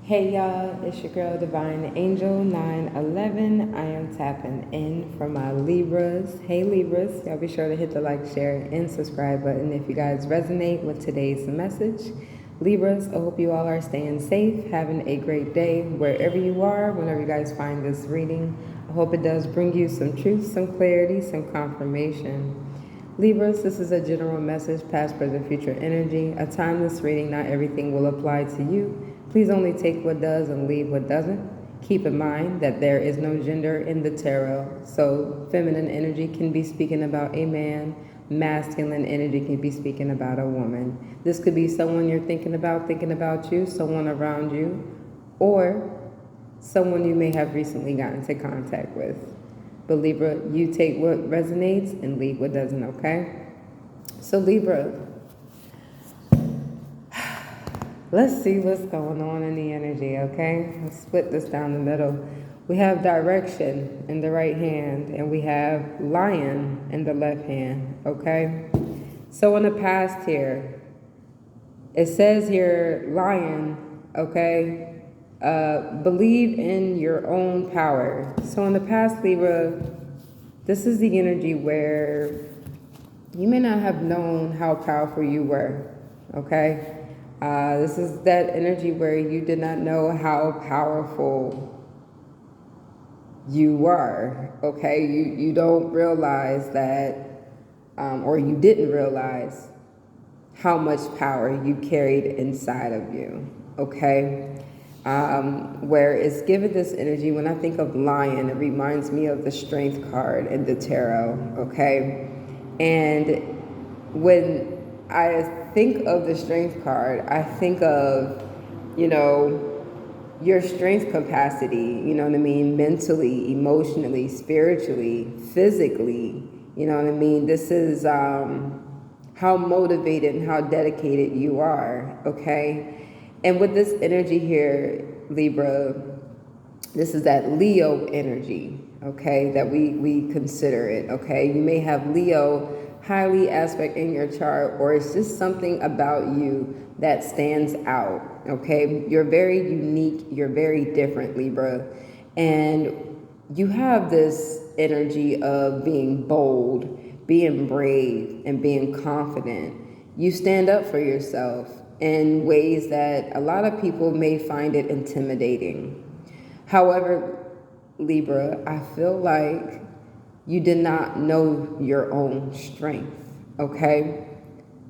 Hey y'all, it's your girl Divine Angel 911. I am tapping in for my Libras. Hey Libras, y'all be sure to hit the like, share, and subscribe button if you guys resonate with today's message. Libras, I hope you all are staying safe, having a great day wherever you are, whenever you guys find this reading. I hope it does bring you some truth, some clarity, some confirmation. Libras, this is a general message, past, present, future energy. A timeless reading, not everything will apply to you. Please only take what does and leave what doesn't. Keep in mind that there is no gender in the tarot. So feminine energy can be speaking about a man. Masculine energy can be speaking about a woman. This could be someone you're thinking about you, someone around you, or someone you may have recently gotten into contact with. But Libra, you take what resonates and leave what doesn't, okay? So Libra, let's see what's going on in the energy, okay? Let's split this down the middle. We have direction in the right hand, and we have lion in the left hand, okay? So in the past here, it says here, lion, okay? Believe in your own power. So in the past, Libra, this is the energy where you may not have known how powerful you were, okay? This is that energy where you did not know how powerful you were, okay? You don't realize that, or you didn't realize how much power you carried inside of you, okay? Where it's given this energy, when I think of lion, it reminds me of the strength card in the tarot, okay? And when I think of the strength card, I think of, your strength capacity, you know what I mean? Mentally, emotionally, spiritually, physically, you know what I mean? This is how motivated and how dedicated you are, okay? And with this energy here, Libra, this is that Leo energy, okay, that we consider it, okay? You may have Leo highly aspect in your chart, or it's just something about you that stands out, okay? You're very unique, you're very different, Libra. And you have this energy of being bold, being brave, and being confident. You stand up for yourself in ways that a lot of people may find it intimidating. However, Libra, I feel like you did not know your own strength, okay?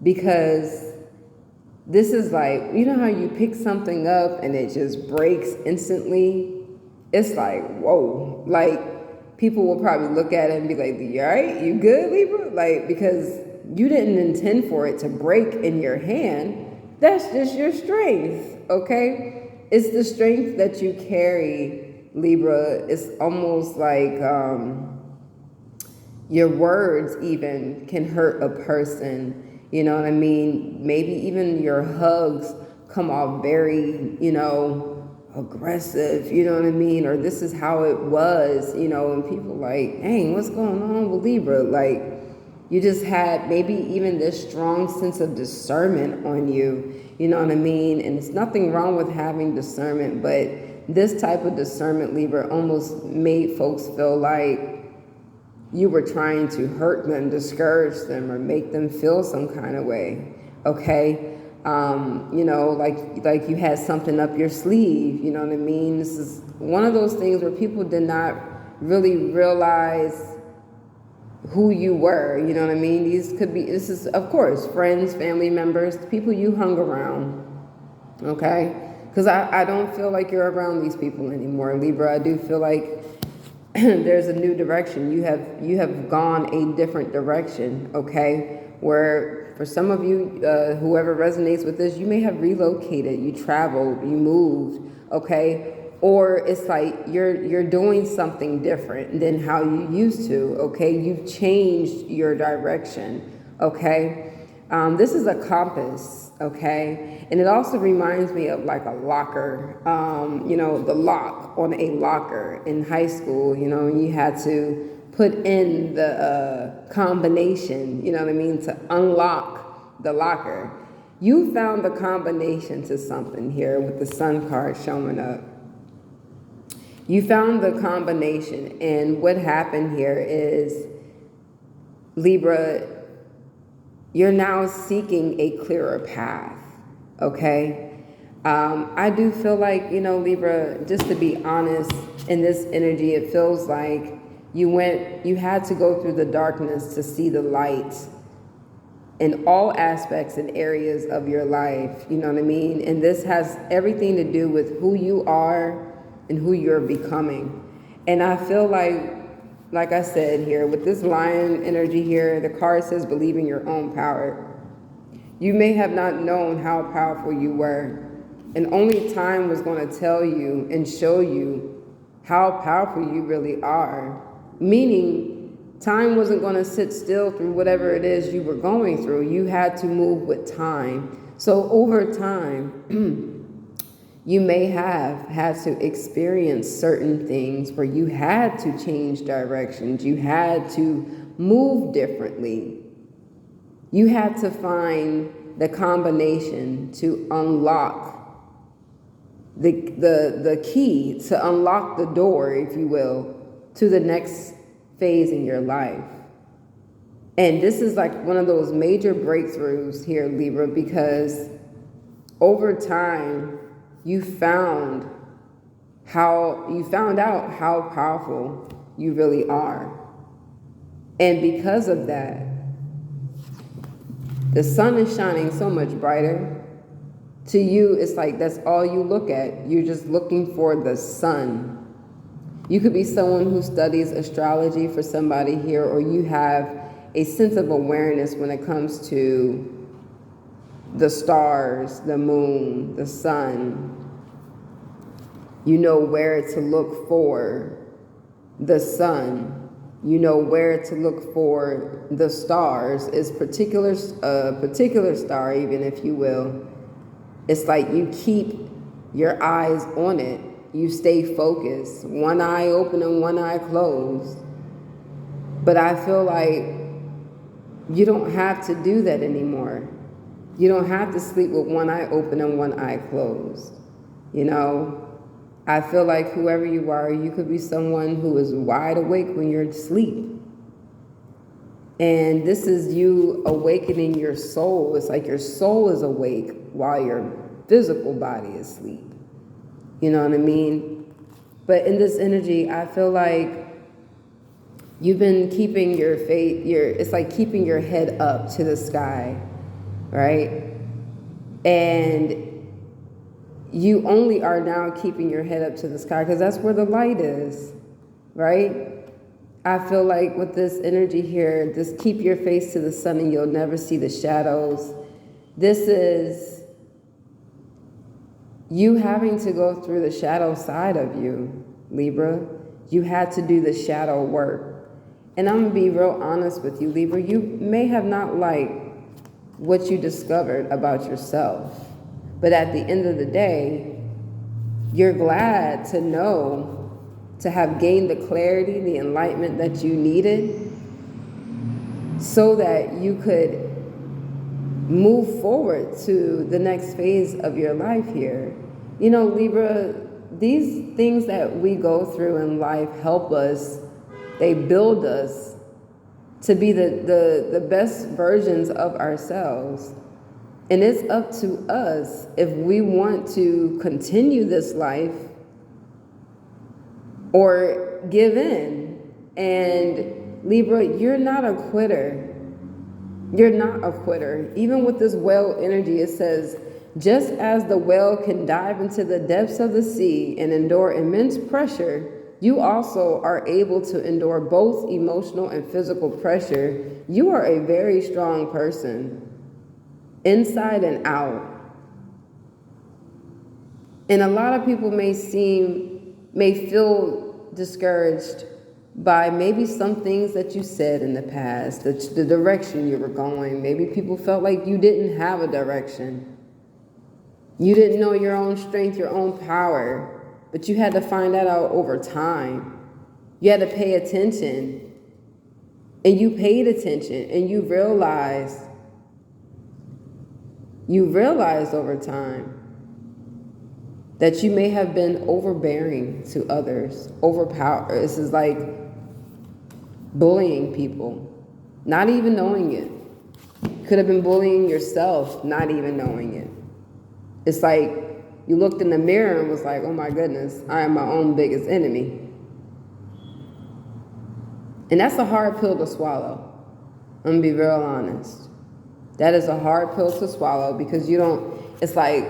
Because this is like, you know how you pick something up and it just breaks instantly? It's like, whoa. Like, people will probably look at it and be like, you all right? You good, Libra? Like, because you didn't intend for it to break in your hand. That's just your strength, okay? It's the strength that you carry, Libra. It's almost like your words even can hurt a person, you know what I mean? Maybe even your hugs come off very, aggressive, you know what I mean? Or this is how it was, and people like, dang, what's going on with Libra? Like, you just had maybe even this strong sense of discernment on you, you know what I mean? And it's nothing wrong with having discernment, but this type of discernment, Libra, almost made folks feel like you were trying to hurt them, discourage them, or make them feel some kind of way, okay? Like you had something up your sleeve, you know what I mean? This is one of those things where people did not really realize who you were, you know what I mean? This is, of course, friends, family members, people you hung around, okay? Because I don't feel like you're around these people anymore, Libra. I do feel like there's a new direction. You have gone a different direction, okay? Where for some of you, whoever resonates with this, you may have relocated, you traveled, you moved, okay? Or it's like you're doing something different than how you used to, okay? You've changed your direction, okay? This is a compass, okay? And it also reminds me of like a locker, the lock on a locker in high school, and you had to put in the combination, you know what I mean, to unlock the locker. You found the combination to something here with the Sun card showing up. You found the combination, and what happened here is, Libra, you're now seeking a clearer path, okay? I do feel like, you know, Libra, just to be honest, in this energy, it feels like you had to go through the darkness to see the light in all aspects and areas of your life, you know what I mean? And this has everything to do with who you are and who you're becoming. And I feel like I said here, with this lion energy here, the card says believe in your own power. You may have not known how powerful you were, and only time was going to tell you and show you how powerful you really are. Meaning, time wasn't going to sit still through whatever it is you were going through. You had to move with time. So over time, you may have had to experience certain things where you had to change directions. You had to move differently. You had to find the combination to unlock the key, to unlock the door, if you will, to the next phase in your life. And this is like one of those major breakthroughs here, Libra, because over time, you found out how powerful you really are. And because of that, the sun is shining so much brighter. To you, it's like that's all you look at. You're just looking for the sun. You could be someone who studies astrology for somebody here, or you have a sense of awareness when it comes to the stars, the moon, the sun. You know where to look for the sun. You know where to look for the stars. It's particular star, even, if you will. It's like you keep your eyes on it. You stay focused, one eye open and one eye closed. But I feel like you don't have to do that anymore. You don't have to sleep with one eye open and one eye closed. You know, I feel like whoever you are, you could be someone who is wide awake when you're asleep. And this is you awakening your soul. It's like your soul is awake while your physical body is asleep. You know what I mean? But in this energy, I feel like you've been keeping your faith, it's like keeping your head up to the sky, right? And you only are now keeping your head up to the sky because that's where the light is, right? I feel like with this energy here, just keep your face to the sun and you'll never see the shadows. This is you having to go through the shadow side of you, Libra. You had to do the shadow work. And I'm going to be real honest with you, Libra. You may have not liked what you discovered about yourself. But at the end of the day, you're glad to know, to have gained the clarity, the enlightenment that you needed so that you could move forward to the next phase of your life here. You know, Libra, these things that we go through in life help us. They build us to be the best versions of ourselves. And it's up to us if we want to continue this life or give in. And Libra, you're not a quitter. You're not a quitter. Even with this whale energy, it says, just as the whale can dive into the depths of the sea and endure immense pressure, you also are able to endure both emotional and physical pressure. You are a very strong person, inside and out. And a lot of people may feel discouraged by maybe some things that you said in the past, the direction you were going. Maybe people felt like you didn't have a direction. You didn't know your own strength, your own power, but you had to find that out over time. You had to pay attention, and you paid attention, and you realized you realize over time that you may have been overbearing to others, this is like bullying people, not even knowing it. Could have been bullying yourself, not even knowing it. It's like you looked in the mirror and was like, oh my goodness, I am my own biggest enemy. And that's a hard pill to swallow. I'm gonna be real honest. That is a hard pill to swallow because it's like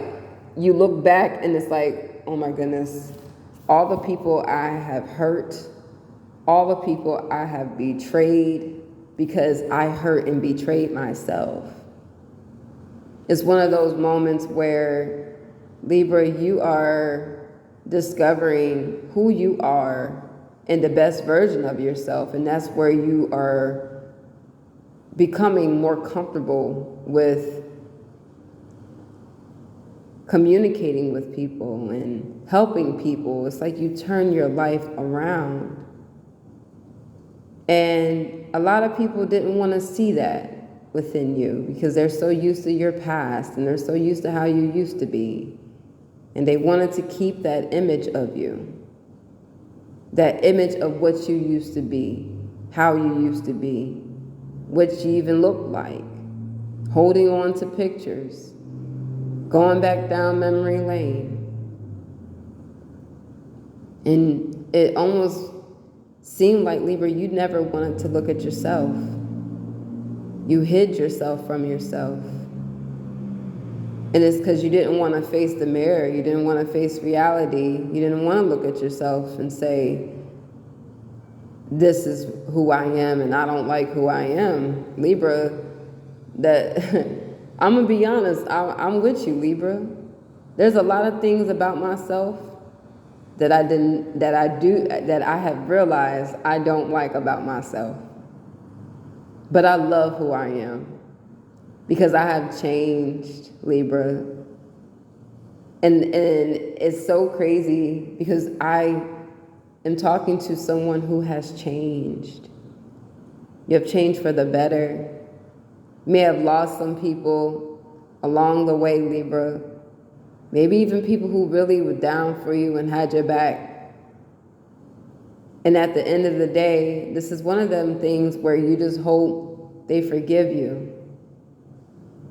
you look back and it's like, oh my goodness, all the people I have hurt, all the people I have betrayed because I hurt and betrayed myself. It's one of those moments where, Libra, you are discovering who you are and the best version of yourself. And that's where you are becoming more comfortable with communicating with people and helping people. It's like you turn your life around. And a lot of people didn't want to see that within you because they're so used to your past and they're so used to how you used to be. And they wanted to keep that image of you, that image of what you used to be, how you used to be, what you even looked like, holding on to pictures, going back down memory lane. And it almost seemed like, Libra, you never wanted to look at yourself. You hid yourself from yourself. And it's because you didn't want to face the mirror. You didn't want to face reality. You didn't want to look at yourself and say, this is who I am and I don't like who I am. Libra, that I'm going to be honest, I'm with you, Libra. There's a lot of things about myself that I have realized I don't like about myself. But I love who I am because I have changed, Libra. And it's so crazy because I am talking to someone who has changed. You have changed for the better. You may have lost some people along the way, Libra. Maybe even people who really were down for you and had your back. And at the end of the day, this is one of them things where you just hope they forgive you.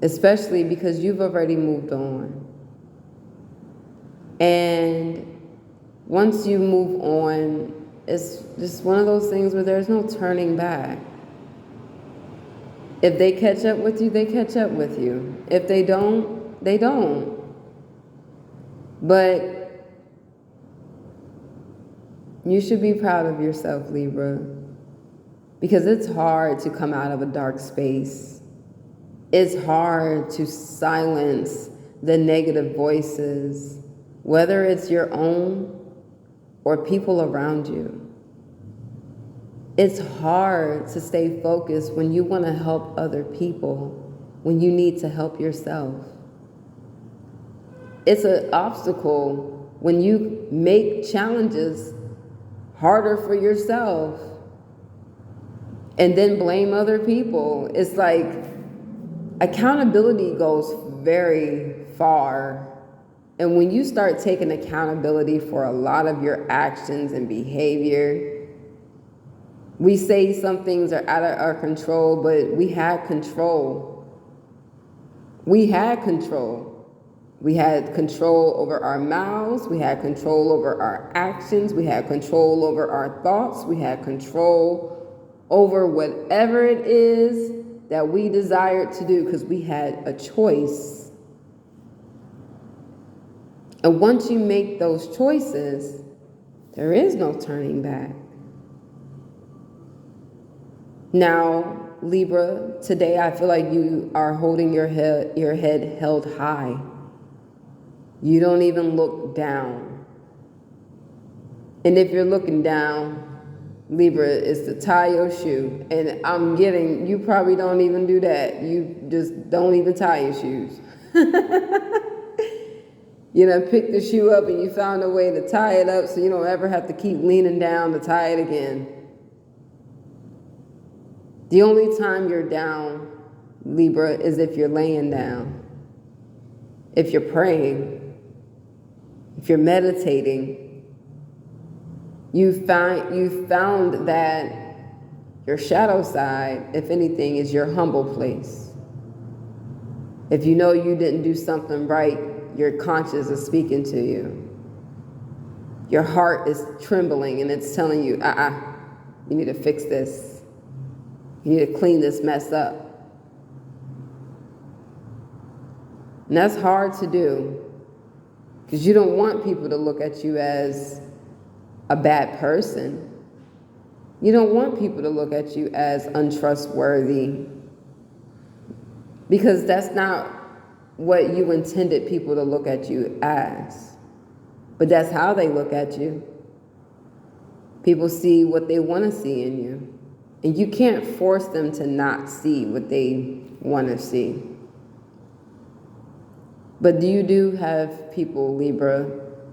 Especially because you've already moved on. And once you move on, it's just one of those things where there's no turning back. If they catch up with you, they catch up with you. If they don't, they don't. But you should be proud of yourself, Libra, because it's hard to come out of a dark space. It's hard to silence the negative voices, whether it's your own or people around you. It's hard to stay focused when you want to help other people, when you need to help yourself. It's an obstacle when you make challenges harder for yourself and then blame other people. It's like accountability goes very far. And when you start taking accountability for a lot of your actions and behavior, we say some things are out of our control, but we had control. We had control. We had control over our mouths. We had control over our actions. We had control over our thoughts. We had control over whatever it is that we desired to do because we had a choice. And once you make those choices, there is no turning back. Now, Libra, today I feel like you are holding your head held high. You don't even look down. And if you're looking down, Libra, is to tie your shoe. And you probably don't even do that. You just don't even tie your shoes. You know, pick the shoe up and you found a way to tie it up so you don't ever have to keep leaning down to tie it again. The only time you're down, Libra, is if you're laying down. If you're praying, if you're meditating, you found that your shadow side, if anything, is your humble place. If you know you didn't do something right, your conscience is speaking to you. Your heart is trembling and it's telling you, you need to fix this. You need to clean this mess up. And that's hard to do because you don't want people to look at you as a bad person. You don't want people to look at you as untrustworthy because that's not what you intended people to look at you as. But that's how they look at you. People see what they want to see in you. And you can't force them to not see what they want to see. But you do have people, Libra,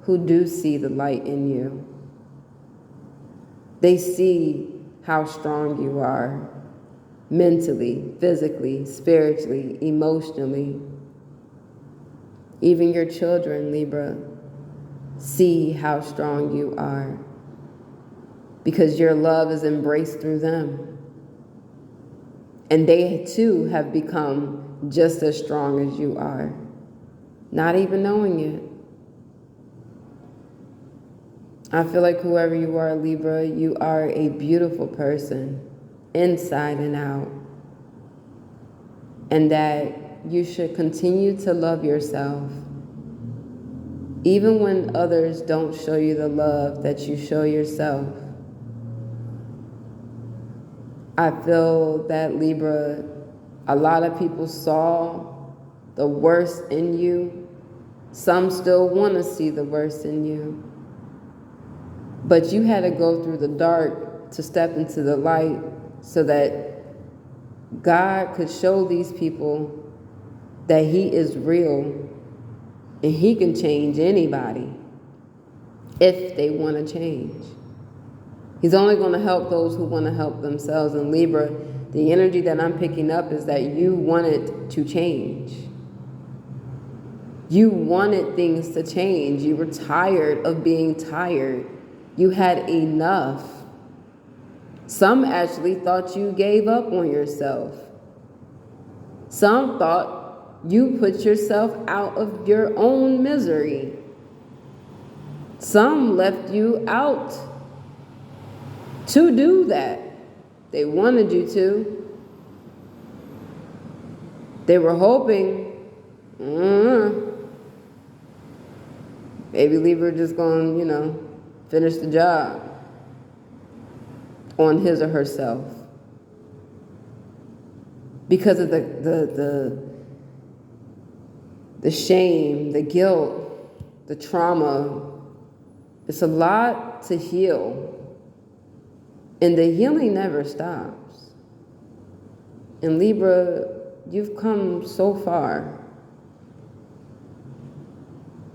who do see the light in you. They see how strong you are, mentally, physically, spiritually, emotionally. Even your children, Libra, see how strong you are because your love is embraced through them. And they too have become just as strong as you are, not even knowing it. I feel like whoever you are, Libra, you are a beautiful person, inside and out. And that you should continue to love yourself, even when others don't show you the love that you show yourself. I feel that, Libra, a lot of people saw the worst in you. Some still want to see the worst in you. But you had to go through the dark to step into the light so that God could show these people that He is real and He can change anybody if they want to change. He's only going to help those who want to help themselves. And Libra, the energy that I'm picking up is that you wanted to change. You wanted things to change. You were tired of being tired. You had enough. Some actually thought you gave up on yourself. Some thought you put yourself out of your own misery. Some left you out to do that. They wanted you to. They were hoping, maybe Libra just going to, finish the job on his or herself. Because of the shame, the guilt, the trauma. It's a lot to heal. And the healing never stops. And Libra, you've come so far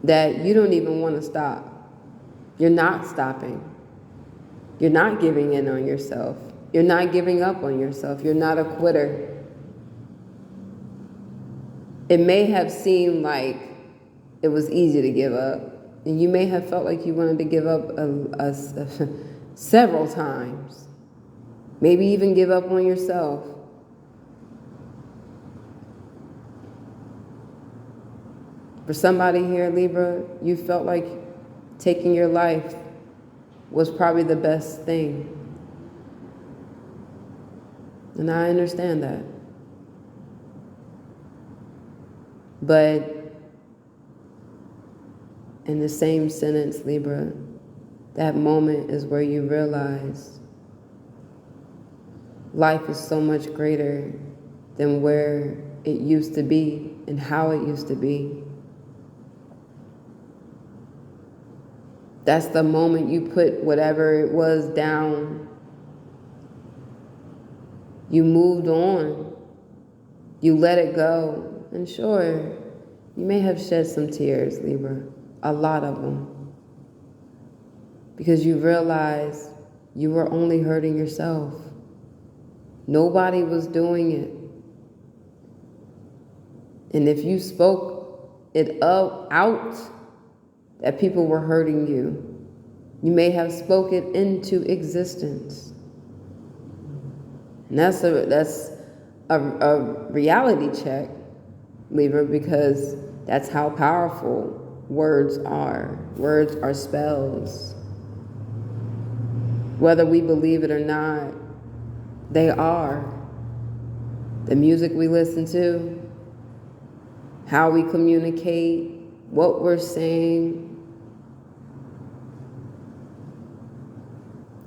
that you don't even want to stop. You're not stopping. You're not giving in on yourself. You're not giving up on yourself. You're not a quitter. It may have seemed like it was easy to give up. And you may have felt like you wanted to give up several times. Maybe even give up on yourself. For somebody here, Libra, you felt like taking your life was probably the best thing. And I understand that. But in the same sentence, Libra, that moment is where you realize life is so much greater than where it used to be and how it used to be. That's the moment you put whatever it was down. You moved on. You let it go. And sure, you may have shed some tears, Libra, a lot of them. Because you realize you were only hurting yourself. Nobody was doing it. And if you spoke it out that people were hurting you. You may have spoken into existence. And that's a reality check, Libra, because that's how powerful words are. Words are spells. Whether we believe it or not, they are. The music we listen to, how we communicate, what we're saying.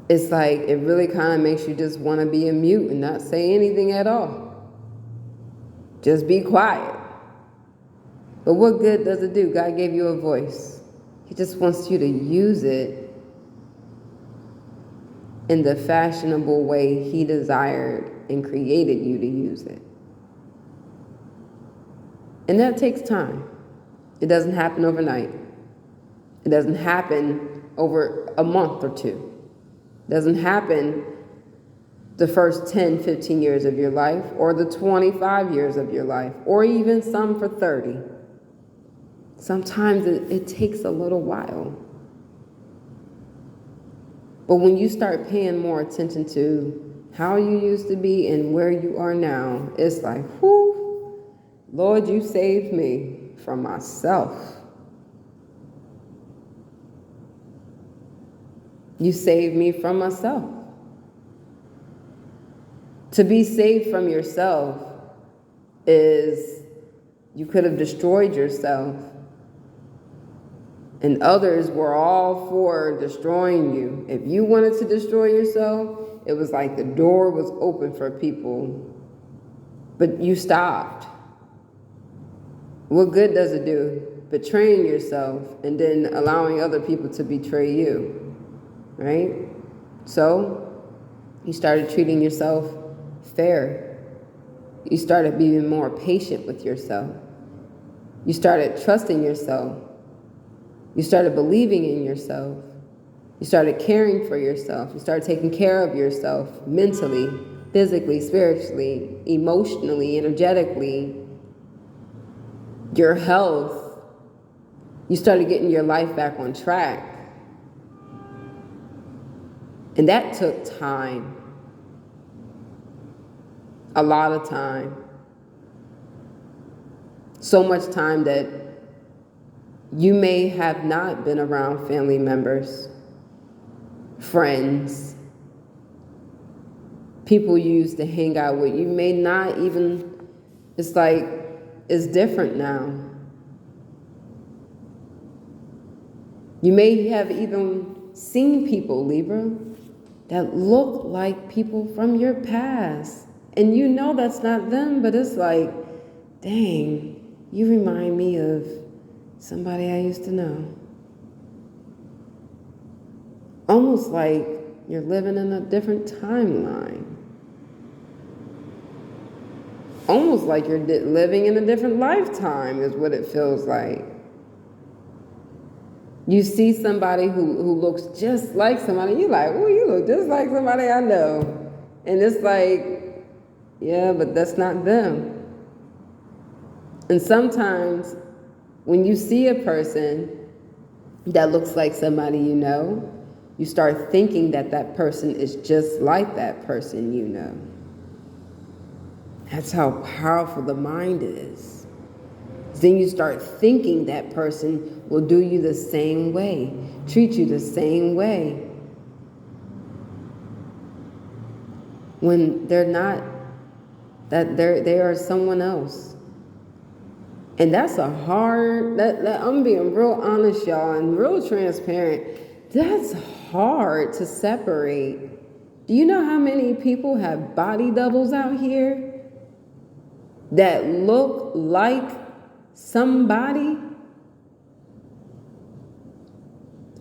It's like, it really kind of makes you just want to be a mute and not say anything at all. Just be quiet. But what good does it do? God gave you a voice. He just wants you to use it in the fashionable way He desired and created you to use it. And that takes time. It doesn't happen overnight. It doesn't happen over a month or two. It doesn't happen the first 10, 15 years of your life, or the 25 years of your life, or even some for 30. Sometimes it takes a little while. But when you start paying more attention to how you used to be and where you are now, it's like, whoo, Lord, you saved me from myself. You saved me from myself. To be saved from yourself is, you could have destroyed yourself, and others were all for destroying you. If you wanted to destroy yourself, it was like the door was open for people, but you stopped. What good does it do? Betraying yourself and then allowing other people to betray you, right? So you started treating yourself fair. You started being more patient with yourself. You started trusting yourself. You started believing in yourself. You started caring for yourself. You started taking care of yourself mentally, physically, spiritually, emotionally, energetically, your health. You started getting your life back on track. And that took time. A lot of time. So much time that you may have not been around family members, friends, people you used to hang out with. You may not even, it's like, it's different now. You may have even seen people, Libra, that look like people from your past. And you know that's not them, but it's like, dang, you remind me of somebody I used to know. Almost like you're living in a different timeline. Almost like you're living in a different lifetime is what it feels like. You see somebody who looks just like somebody, you're like, oh, you look just like somebody I know. And it's like, yeah, but that's not them. And sometimes when you see a person that looks like somebody you know, you start thinking that that person is just like that person you know. That's how powerful the mind is. Then you start thinking that person will do you the same way, treat you the same way, when they're not, that they are someone else. And that's a hard, I'm being real honest, y'all, and real transparent. That's hard to separate. Do you know how many people have body doubles out here that look like somebody?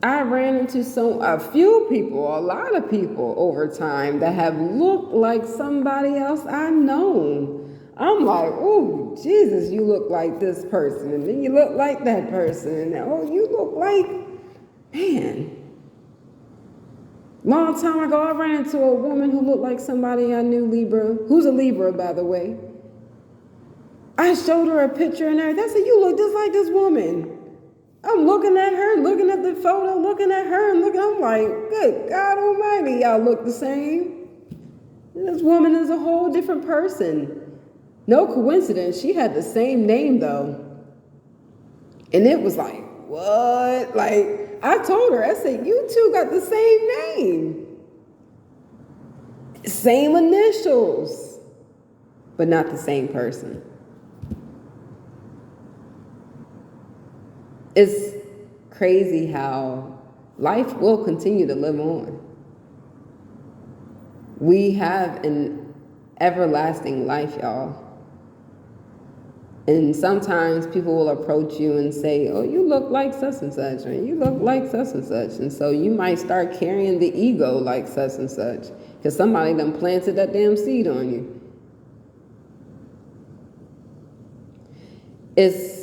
I ran into a few people, a lot of people over time that have looked like somebody else I know. I'm like, oh, Jesus, you look like this person, and then you look like that person, and oh, you look like, man. Long time ago, I ran into a woman who looked like somebody I knew, Libra, who's a Libra, by the way. I showed her a picture and everything. I said, you look just like this woman. I'm looking at her, looking at the photo, looking at her, and looking. I'm like, good God Almighty, y'all look the same. This woman is a whole different person. No coincidence. She had the same name, though. And it was like, what? Like, I told her, I said, you two got the same name. Same initials, but not the same person. It's crazy how life will continue to live on. We have an everlasting life, y'all. And sometimes people will approach you and say, oh, you look like such and such, or you look like such and such. And so you might start carrying the ego like such and such, because somebody done planted that damn seed on you. It's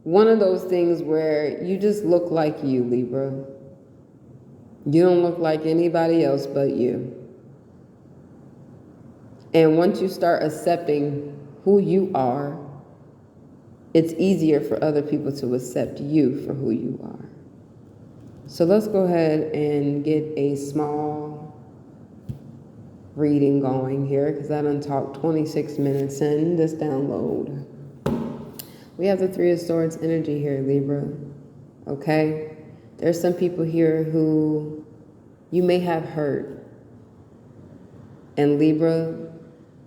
one of those things where you just look like you, Libra. You don't look like anybody else but you. And once you start accepting who you are, it's easier for other people to accept you for who you are. So let's go ahead and get a small reading going here, because I done talked 26 minutes in this download. We have the Three of Swords energy here, Libra. Okay? There's some people here who you may have hurt. And Libra,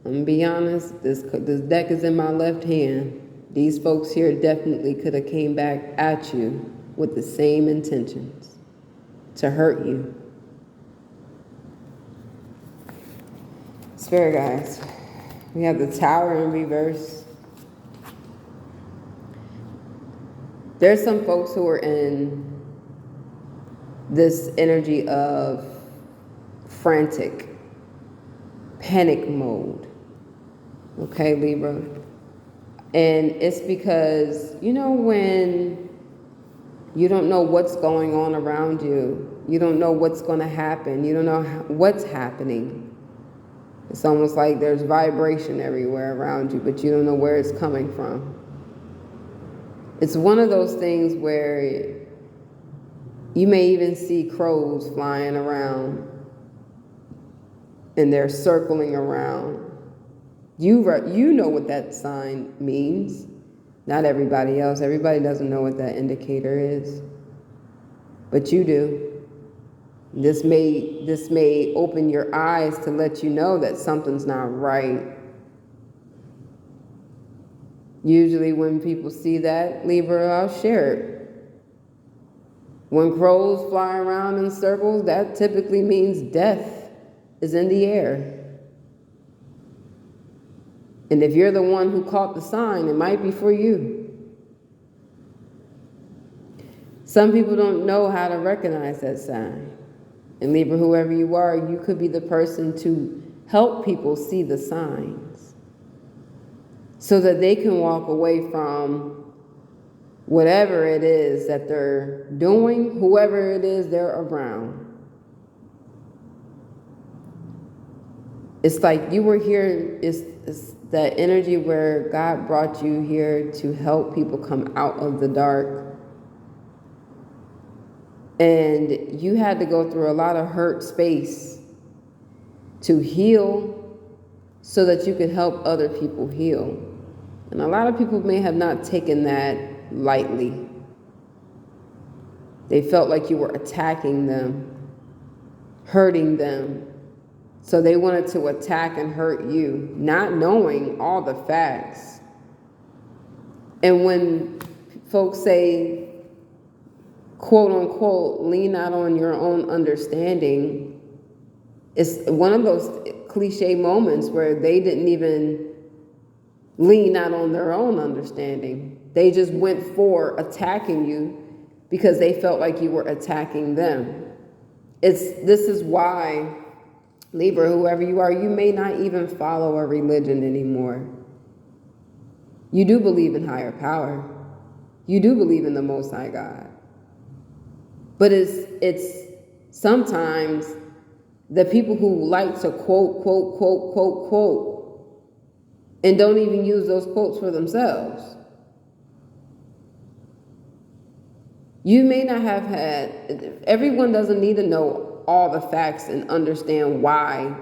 I'm gonna be honest, this deck is in my left hand. These folks here definitely could have came back at you with the same intentions, to hurt you. Spirit guides, we have the Tower in reverse. There's some folks who are in this energy of frantic, panic mode. Okay, Libra? And it's because, you know, when you don't know what's going on around you, you don't know what's going to happen, you don't know what's happening. It's almost like there's vibration everywhere around you, but you don't know where it's coming from. It's one of those things where you may even see crows flying around, and they're circling around. You know what that sign means. Not everybody else. Everybody doesn't know what that indicator is. But you do. This may open your eyes to let you know that something's not right. Usually when people see that, Libra, I'll share it. When crows fly around in circles, that typically means death is in the air. And if you're the one who caught the sign, it might be for you. Some people don't know how to recognize that sign. And Libra, whoever you are, you could be the person to help people see the signs so that they can walk away from whatever it is that they're doing, whoever it is they're around. It's like you were here, it's that energy where God brought you here to help people come out of the dark. And you had to go through a lot of hurt space to heal so that you could help other people heal. And a lot of people may have not taken that lightly. They felt like you were attacking them, hurting them. So they wanted to attack and hurt you, not knowing all the facts. And when folks say, quote unquote, lean not on your own understanding, it's one of those cliche moments where they didn't even lean out on their own understanding. They just went for attacking you because they felt like you were attacking them. This is why, Libra, whoever you are, you may not even follow a religion anymore. You do believe in higher power. You do believe in the Most High God. But it's sometimes the people who like to quote, and don't even use those quotes for themselves. You may not have had, everyone doesn't need to know all the facts and understand why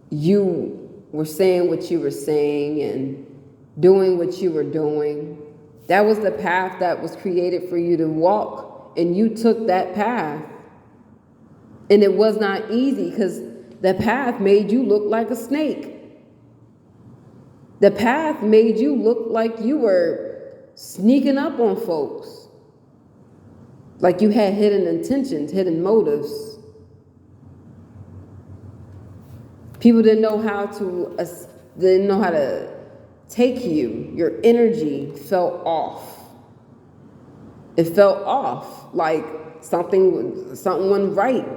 you were saying what you were saying and doing what you were doing. That was the path that was created for you to walk, and you took that path. And it was not easy because the path made you look like a snake. The path made you look like you were sneaking up on folks. Like you had hidden intentions, hidden motives. People didn't know how to take you. Your energy felt off. It felt off, like something wasn't right.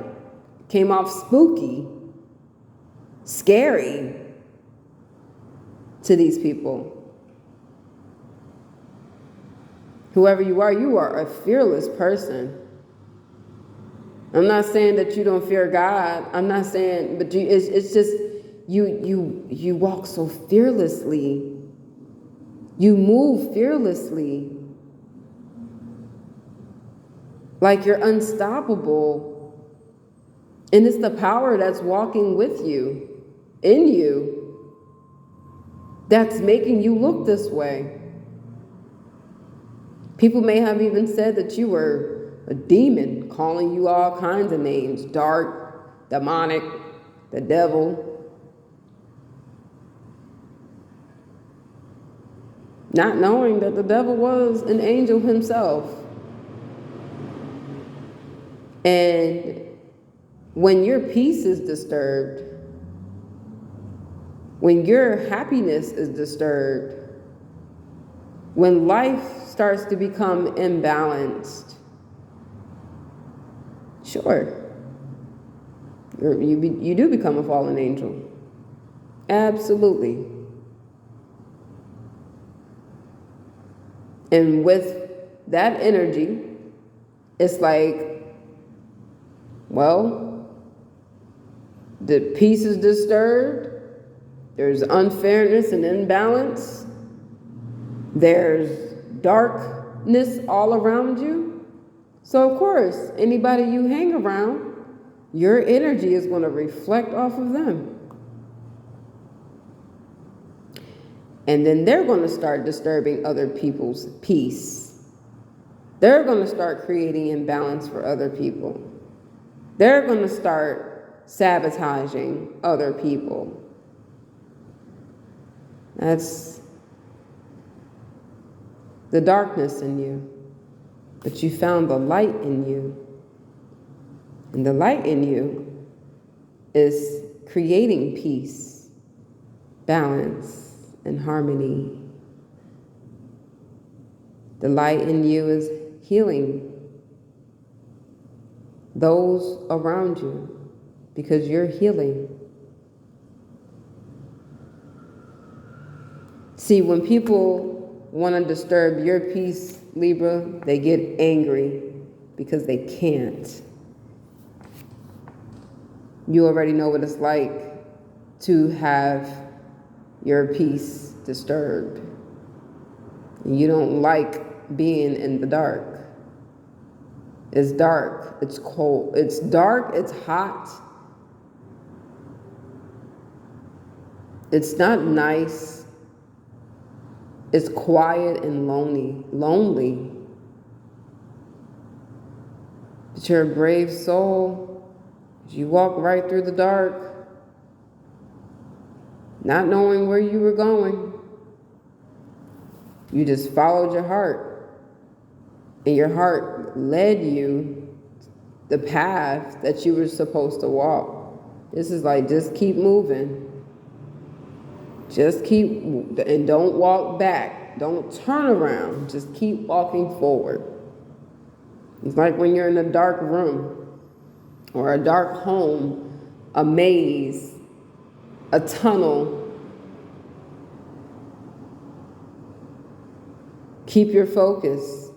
Came off spooky, scary to these people. Whoever you are a fearless person. I'm not saying that you don't fear God. I'm not saying, but it's just you walk so fearlessly. You move fearlessly. Like you're unstoppable. And it's the power that's walking with you, in you, that's making you look this way. People may have even said that you were a demon, calling you all kinds of names, dark, demonic, the devil. Not knowing that the devil was an angel himself. And when your peace is disturbed, when your happiness is disturbed, when life starts to become imbalanced, sure, you do become a fallen angel. Absolutely. And with that energy, it's like, well, the peace is disturbed. There's unfairness and imbalance. There's darkness all around you. So of course, anybody you hang around, your energy is going to reflect off of them. And then they're going to start disturbing other people's peace. They're going to start creating imbalance for other people. They're going to start sabotaging other people. That's the darkness in you. But you found the light in you. And the light in you is creating peace, balance, and harmony. The light in you is healing those around you because you're healing. See, when people want to disturb your peace, Libra, they get angry because they can't. You already know what it's like to have your peace disturbed. You don't like being in the dark. It's dark, it's cold, it's dark, it's hot. It's not nice. It's quiet and lonely. But you're a brave soul. You walk right through the dark, not knowing where you were going. You just followed your heart, and your heart led you the path that you were supposed to walk. This is like, just keep moving. Just keep, and don't walk back. Don't turn around. Just keep walking forward. It's like when you're in a dark room or a dark home, a maze, a tunnel. Keep your focus.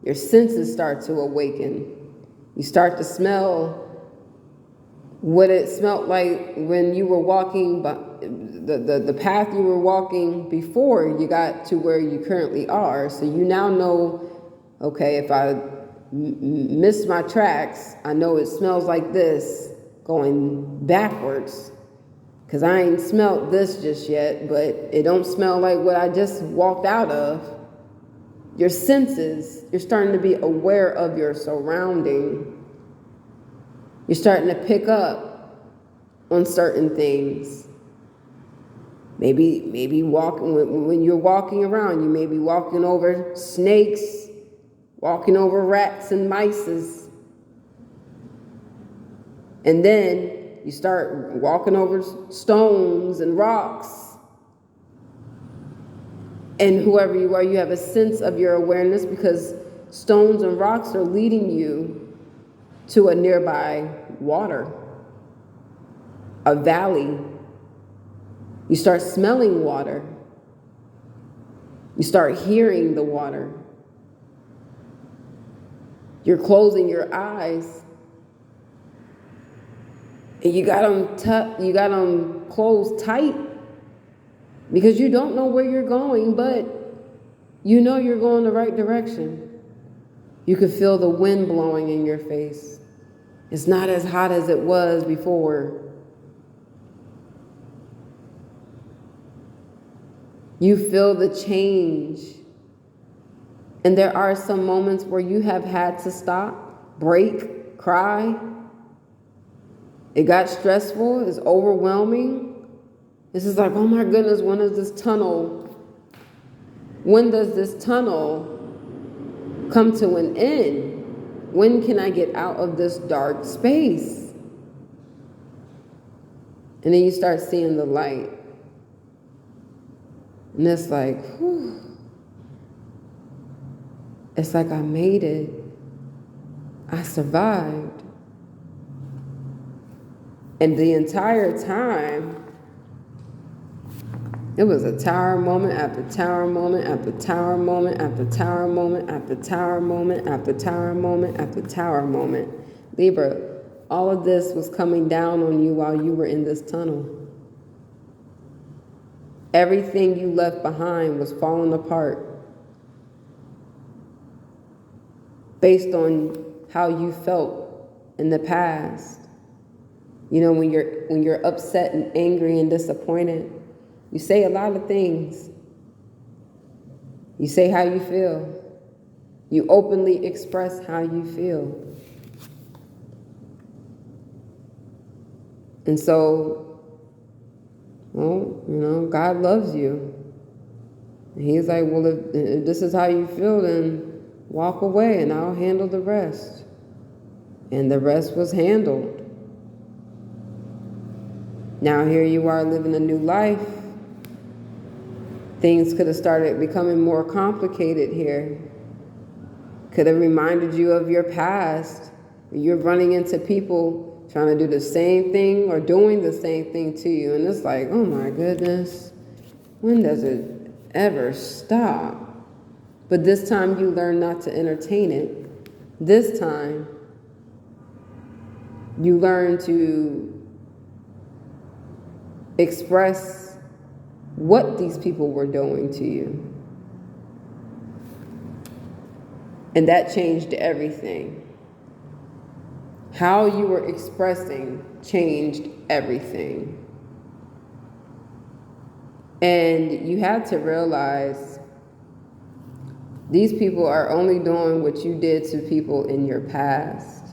Your senses start to awaken. You start to smell what it smelled like when you were walking the path you were walking before you got to where you currently are. So you now know, okay, if I miss my tracks, I know it smells like this going backwards, because I ain't smelt this just yet, but it don't smell like what I just walked out of. Your senses, you're starting to be aware of your surrounding. You're starting to pick up on certain things. Maybe walking, when you're walking around, you may be walking over snakes, walking over rats and mices. And then you start walking over stones and rocks. And whoever you are, you have a sense of your awareness, because stones and rocks are leading you to a nearby water, a valley. You start smelling water. You start hearing the water. You're closing your eyes. And you got them closed tight, because you don't know where you're going, but you know you're going the right direction. You can feel the wind blowing in your face. It's not as hot as it was before. You feel the change. And there are some moments where you have had to stop, break, cry. It got stressful, it's overwhelming. This is like, oh my goodness, when does this tunnel come to an end? When can I get out of this dark space? And then you start seeing the light. And it's like, whew. It's like I made it. I survived. And the entire time, it was a tower moment after tower moment after tower moment after tower moment after tower moment after tower moment after tower moment. Libra, all of this was coming down on you while you were in this tunnel. Everything you left behind was falling apart based on how you felt in the past. You know, when you're upset and angry and disappointed, you say a lot of things. You say how you feel. You openly express how you feel. And so, well, you know, God loves you. And He's like, well, if this is how you feel, then walk away and I'll handle the rest. And the rest was handled. Now here you are living a new life. Things could have started becoming more complicated here. Could have reminded you of your past. You're running into people trying to do the same thing or doing the same thing to you. And it's like, oh my goodness, when does it ever stop? But this time you learn not to entertain it. This time you learn to express what these people were doing to you. And that changed everything. How you were expressing changed everything. And you had to realize these people are only doing what you did to people in your past.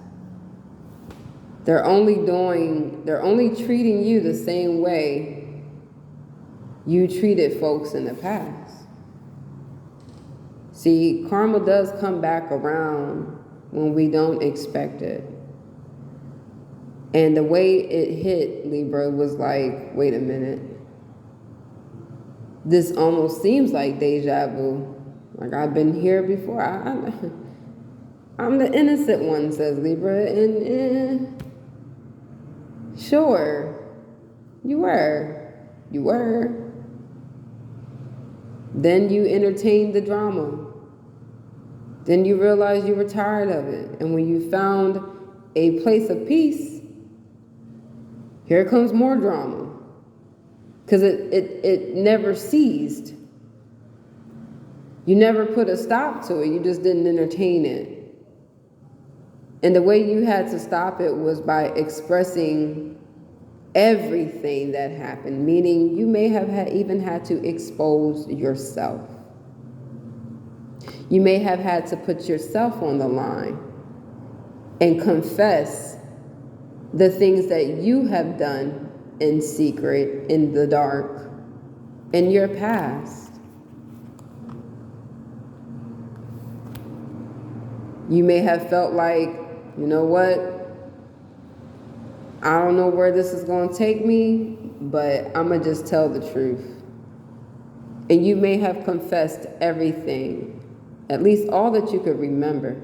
They're only treating you the same way you treated folks in the past. See, karma does come back around when we don't expect it. And the way it hit Libra was like, wait a minute. This almost seems like deja vu. Like I've been here before. I'm the innocent one, says Libra. And sure, you were. Then you entertained the drama. Then you realized you were tired of it. And when you found a place of peace, here comes more drama. Because it never ceased. You never put a stop to it. You just didn't entertain it. And the way you had to stop it was by expressing everything that happened, meaning you may have even had to expose yourself. You may have had to put yourself on the line and confess the things that you have done in secret, in the dark, in your past. You may have felt like, you know what? I don't know where this is going to take me, but I'm going to just tell the truth. And you may have confessed everything, at least all that you could remember.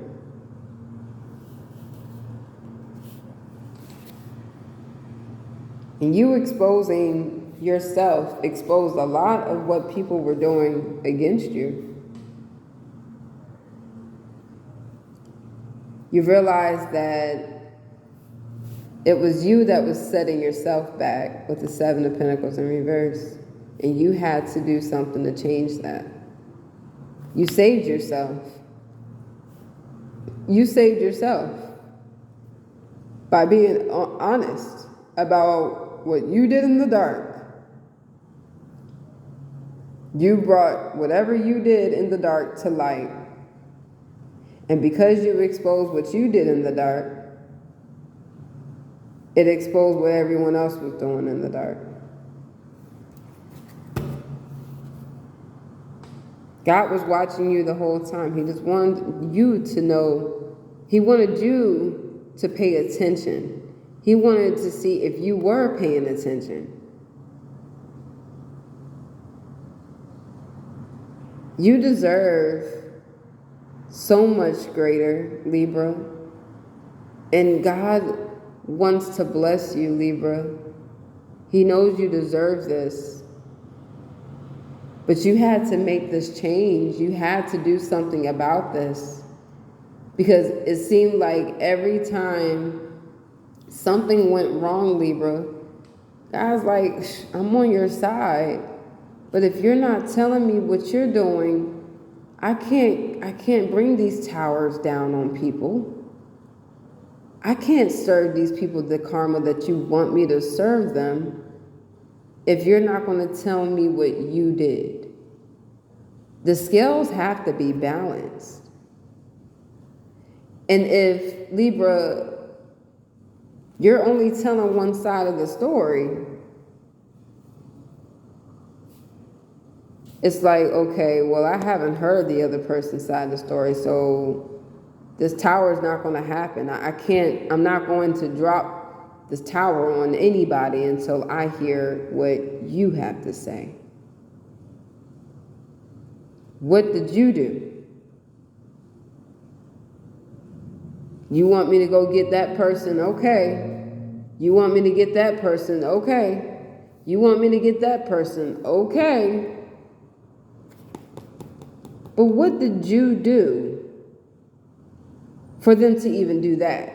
And you exposing yourself exposed a lot of what people were doing against you. You realized that it was you that was setting yourself back with the Seven of Pentacles in reverse. And you had to do something to change that. You saved yourself. You saved yourself by being honest about what you did in the dark. You brought whatever you did in the dark to light. And because you exposed what you did in the dark, it exposed what everyone else was doing in the dark. God was watching you the whole time. He just wanted you to know. He wanted you to pay attention. He wanted to see if you were paying attention. You deserve so much greater, Libra. And God wants to bless you, Libra. He knows you deserve this. But you had to make this change. You had to do something about this. Because it seemed like every time something went wrong, Libra, God's like, I'm on your side. But if you're not telling me what you're doing, I can't bring these towers down on people. I can't serve these people the karma that you want me to serve them if you're not going to tell me what you did. The scales have to be balanced. And if, Libra, you're only telling one side of the story, it's like, okay, well, I haven't heard the other person's side of the story, so this tower is not going to happen. I'm not going to drop this tower on anybody until I hear what you have to say. What did you do? You want me to go get that person? Okay. You want me to get that person? Okay. You want me to get that person? Okay. But what did you do for them to even do that?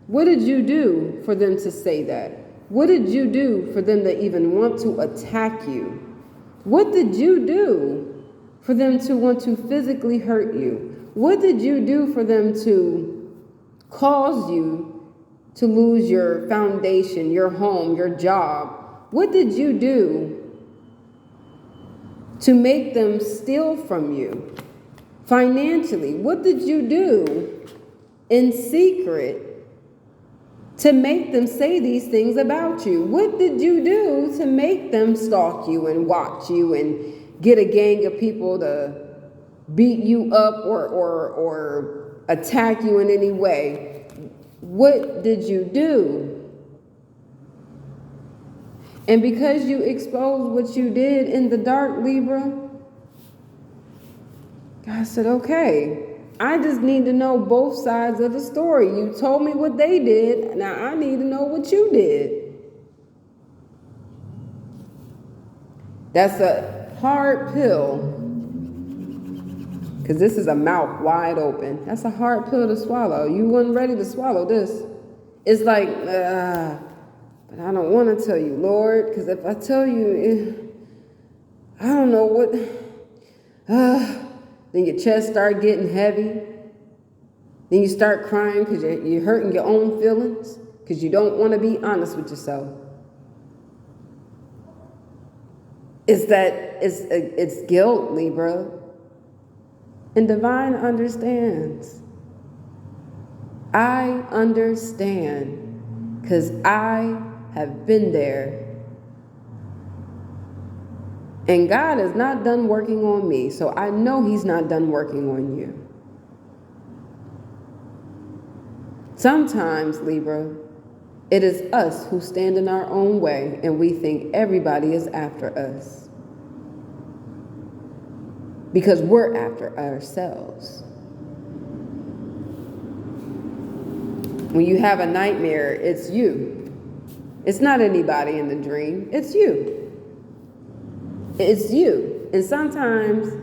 What did you do for them to say that? What did you do for them to even want to attack you? What did you do for them to want to physically hurt you? What did you do for them to cause you to lose your foundation, your home, your job? What did you do to make them steal from you financially? What did you do in secret to make them say these things about you? What did you do to make them stalk you and watch you and get a gang of people to beat you up or attack you in any way? What did you do? And because you exposed what you did in the dark, Libra, God said, okay, I just need to know both sides of the story. You told me what they did. Now I need to know what you did. That's a hard pill. Because this is a mouth wide open. That's a hard pill to swallow. You weren't ready to swallow this. It's like, But I don't want to tell you, Lord, because if I tell you, I don't know what, then your chest start getting heavy. Then you start crying because you're hurting your own feelings because you don't want to be honest with yourself. It's guilt, Libra. And divine understands. I understand because I have been there. And God is not done working on me, so I know He's not done working on you. Sometimes, Libra, it is us who stand in our own way and we think everybody is after us. Because we're after ourselves. When you have a nightmare, it's you. It's not anybody in the dream, it's you. It's you. And sometimes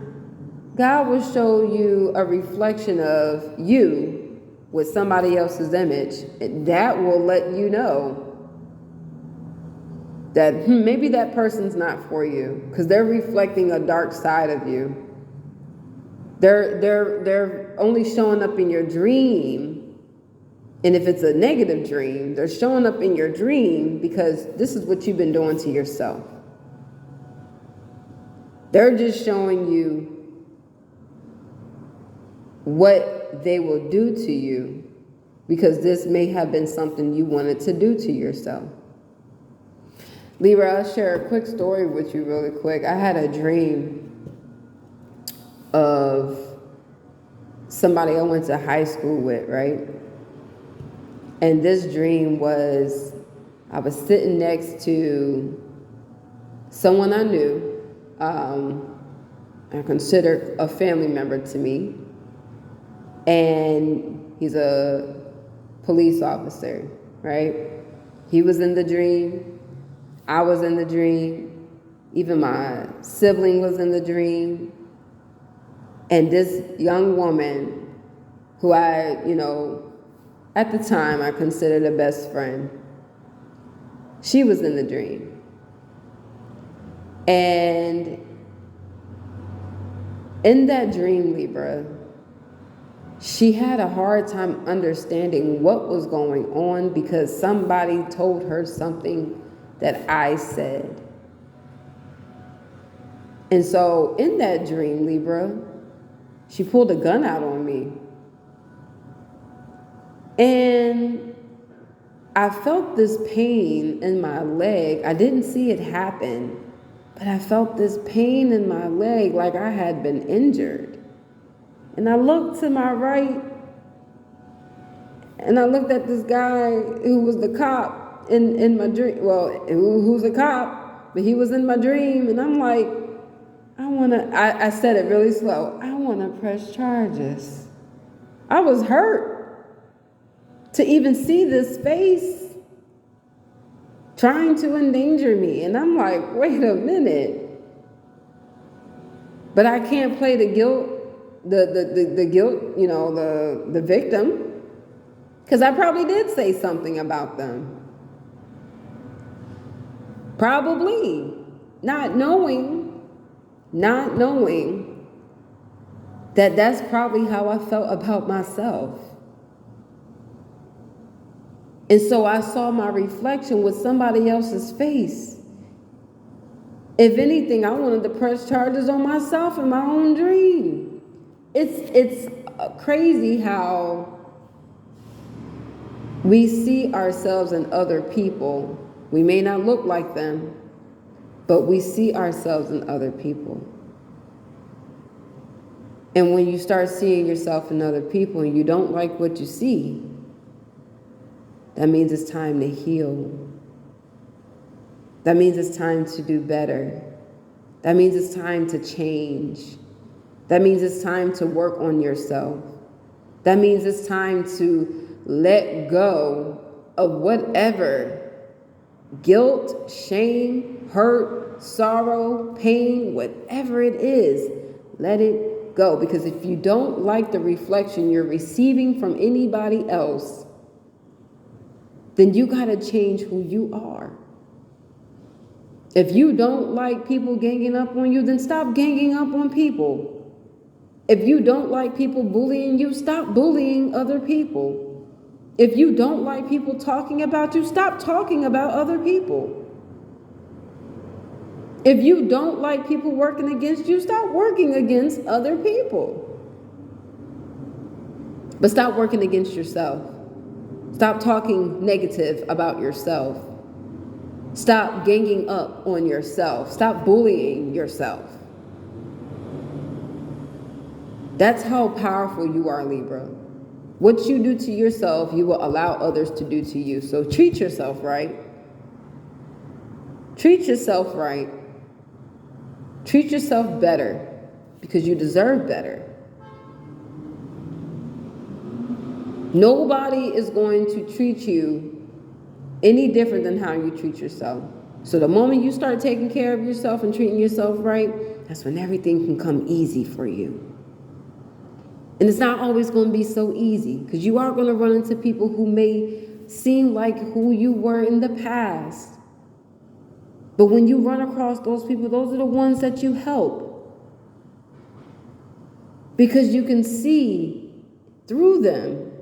God will show you a reflection of you with somebody else's image. That will let you know that maybe that person's not for you because they're reflecting a dark side of you. They're only showing up in your dream. And if it's a negative dream, they're showing up in your dream because this is what you've been doing to yourself. They're just showing you what they will do to you because this may have been something you wanted to do to yourself. Libra, I'll share a quick story with you really quick. I had a dream of somebody I went to high school with, right? And this dream was, I was sitting next to someone I knew, I considered a family member to me, and he's a police officer, right? He was in the dream, I was in the dream, even my sibling was in the dream. And this young woman who I, at the time I considered a best friend, she was in the dream. And in that dream, Libra, she had a hard time understanding what was going on because somebody told her something that I said. And so in that dream, Libra, she pulled a gun out on me. And I felt this pain in my leg. I didn't see it happen, but I felt this pain in my leg like I had been injured. And I looked to my right, and I looked at this guy who was the cop in my dream. Well, who's a cop, but he was in my dream. And I'm like, I said it really slow. I want to press charges. I was hurt to even see this face trying to endanger me. And I'm like, wait a minute. But I can't play the guilt, the guilt, the victim, because I probably did say something about them. Probably not knowing that that's probably how I felt about myself. And so I saw my reflection with somebody else's face. If anything, I wanted to press charges on myself in my own dream. It's crazy how we see ourselves in other people. We may not look like them, but we see ourselves in other people. And when you start seeing yourself in other people and you don't like what you see, that means it's time to heal. That means it's time to do better. That means it's time to change. That means it's time to work on yourself. That means it's time to let go of whatever guilt, shame, hurt, sorrow, pain, whatever it is, let it go. Because if you don't like the reflection you're receiving from anybody else, then you got to change who you are. If you don't like people ganging up on you, then stop ganging up on people. If you don't like people bullying you, stop bullying other people. If you don't like people talking about you, stop talking about other people. If you don't like people working against you, stop working against other people. But stop working against yourself. Stop talking negative about yourself. Stop ganging up on yourself. Stop bullying yourself. That's how powerful you are, Libra. What you do to yourself, you will allow others to do to you. So treat yourself right. Treat yourself right. Treat yourself better because you deserve better. Nobody is going to treat you any different than how you treat yourself. So the moment you start taking care of yourself and treating yourself right, that's when everything can come easy for you. And it's not always going to be so easy because you are going to run into people who may seem like who you were in the past. But when you run across those people, those are the ones that you help. Because you can see through them.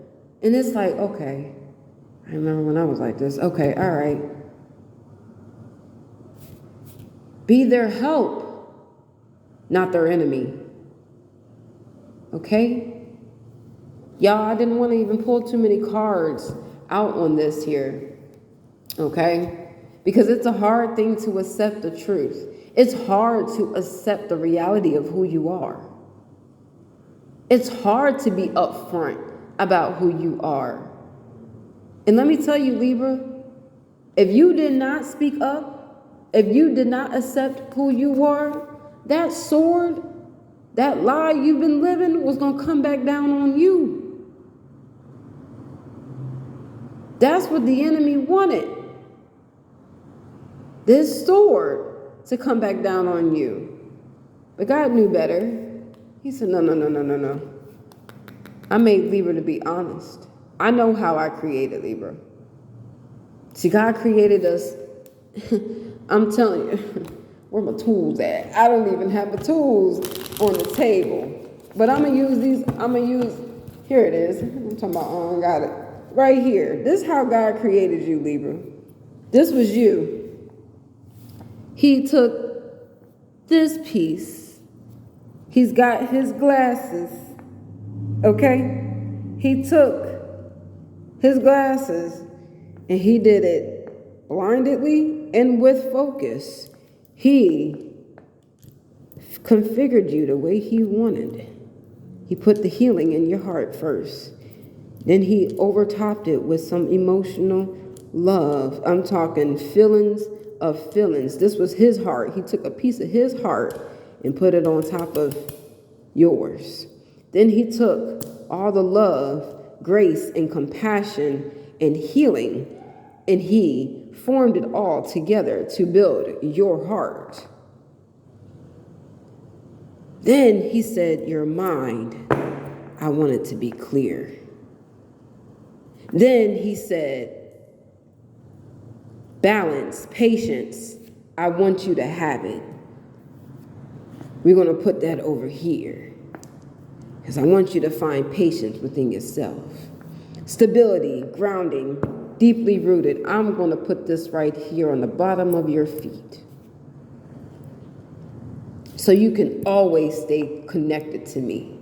And it's like, okay, I remember when I was like this. Okay, all right. Be their help, not their enemy. Okay? Y'all, I didn't want to even pull too many cards out on this here. Okay? Because it's a hard thing to accept the truth. It's hard to accept the reality of who you are. It's hard to be upfront about who you are. And let me tell you, Libra, if you did not speak up, if you did not accept who you are, that sword, that lie you've been living was going to come back down on you. That's what the enemy wanted. This sword to come back down on you. But God knew better. He said, no. I made Libra to be honest. I know how I created Libra. See, God created us. I'm telling you, where my tools at? I don't even have the tools on the table. But I'm going to use these. Here it is. I'm talking about, I got it. Right here. This is how God created you, Libra. This was you. He took this piece. He's got his glasses. Okay? He took his glasses and he did it blindedly and with focus. He configured you the way he wanted. He put the healing in your heart first. Then he overtopped it with some emotional love. I'm talking feelings of feelings. This was his heart. He took a piece of his heart and put it on top of yours. Then he took all the love, grace, and compassion and healing, and he formed it all together to build your heart. Then he said, your mind, I want it to be clear. Then he said, balance, patience, I want you to have it. We're going to put that over here because I want you to find patience within yourself. Stability, grounding, deeply rooted. I'm going to put this right here on the bottom of your feet so you can always stay connected to me.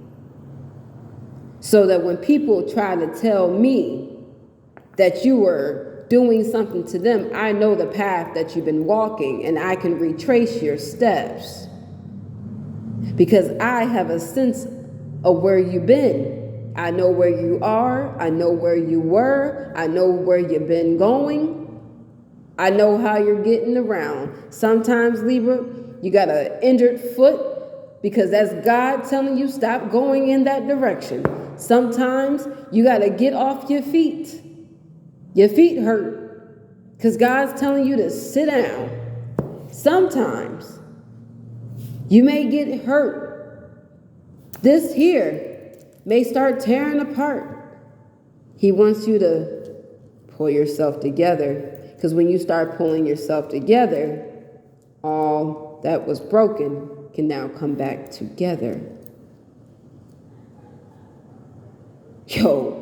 So that when people try to tell me that you were doing something to them, I know the path that you've been walking and I can retrace your steps because I have a sense of where you've been. I know where you are. I know where you were. I know where you've been going. I know how you're getting around. Sometimes, Libra, you got an injured foot because that's God telling you stop going in that direction. Sometimes you got to get off your feet. Your feet hurt because God's telling you to sit down. Sometimes you may get hurt. This here may start tearing apart. He wants you to Pull yourself together. Because when you start pulling yourself together, all that was broken can now come back together. Yo.